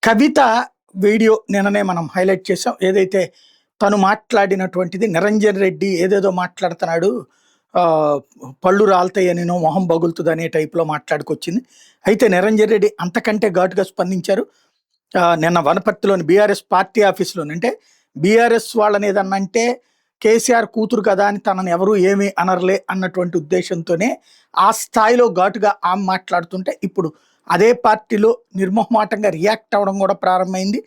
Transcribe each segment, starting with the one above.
కవిత video నిన్ననే మనం highlight చేసాం. ఏదైతే తను మాట్లాడినటువంటిది నిరంజన్ రెడ్డి ఏదేదో మాట్లాడుతున్నాడు. ఆహ్, పళ్ళు రాలతాయనినో, మొహం పగులుతదనే టైప్‌లో మాట్లాడుకొచ్చింది. అయితే నిరంజన్ రెడ్డి అంతకంటే ఘాటుగా స్పందించారు. నిన్న వనపర్తిలోని బీఆర్ఎస్ పార్టీ ఆఫీస్‌లోని అంటే బీఆర్ఎస్ వాళ్ళనేదన్నంటే కేసీఆర్ కూతురు కదా అని తనని ఎవరు ఏమి అనరులే అన్నటువంటి ఉద్దేశంతోనే ఆ స్థాయిలో ఘాటుగా ఆమె మాట్లాడుతుంటే ఇప్పుడు అదే పార్టీలో నిర్మొహమాటంగా రియాక్ట్ అవ్వడం కూడా ప్రారంభమైంది.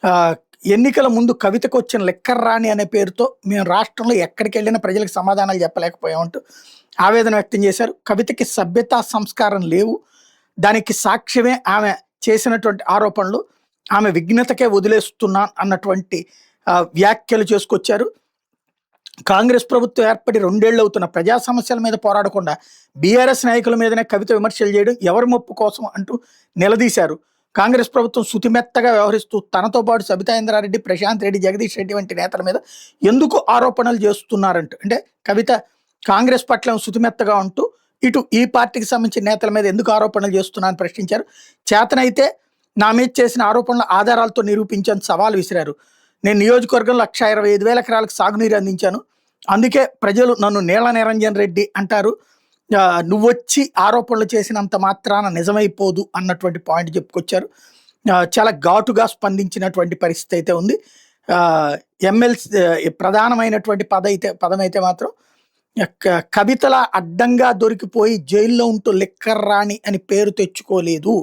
ఆహ్, ఎన్నికల ముందు కవితకొచ్చిన లిక్కర్ రాణి అనే పేరుతో మేము రాష్ట్రంలో ఎక్కడికెళ్ళినా ప్రజలకు సమాధానాలు చెప్పలేకపోయామంటూ ఆవేదన వ్యక్తం చేశారు. కవితకి సభ్యతా సంస్కారం లేవు. దానికి సాక్ష్యమే ఆమె చేసినటువంటి ఆరోపణలు. ఆమె విఘ్నతకే వదిలేస్తున్నా అన్నటువంటి వ్యాఖ్యలు చేసుకొచ్చారు. కాంగ్రెస్ ప్రభుత్వం ఏర్పడి 2 ఏళ్ళు అవుతున్న ప్రజా సమస్యల మీద పోరాడకుండా బీఆర్ఎస్ నాయకుల మీదనే కవిత విమర్శలు చేయడం ఎవరి మొప్పు కోసం అంటూ నిలదీశారు. కాంగ్రెస్ ప్రభుత్వం శుతిమెత్తగా వ్యవహరిస్తూ తనతో పాటు సబితా ఇంద్రారెడ్డి, ప్రశాంత్ రెడ్డి, జగదీష్ రెడ్డి వంటి నేతల మీద ఎందుకు ఆరోపణలు చేస్తున్నారంటూ అంటే కవిత కాంగ్రెస్ పట్ల శుతిమెత్తగా ఉంటూ ఇటు ఈ పార్టీకి సంబంధించిన నేతల మీద ఎందుకు ఆరోపణలు చేస్తున్నారని ప్రశ్నించారు. చేతనైతే నా మీద చేసిన ఆరోపణల ఆధారాలతో నిరూపించని సవాల్ విసిరారు. నేను నియోజకవర్గంలో 1,25,000 ఎకరాలకు సాగునీరు అందించాను. అందుకే ప్రజలు నన్ను నీళ్ల నిరంజన్ రెడ్డి అంటారు. నువ్వొచ్చి ఆరోపణలు చేసినంత మాత్రాన నిజమైపోదు అన్నటువంటి పాయింట్ చెప్పుకొచ్చారు. చాలా ఘాటుగా స్పందించినటువంటి పరిస్థితి అయితే ఉంది. ఎమ్మెల్సీ ప్రధానమైనటువంటి పదమైతే మాత్రం కవితల అడ్డంగా దొరికిపోయి జైల్లో ఉంటూ లిక్కర్ రాణి అని పేరు తెచ్చుకోలేదు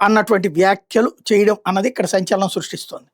అన్నటువంటి వ్యాఖ్యలు చేయడం అన్నది ఇక్కడ సంచలనం సృష్టిస్తోంది.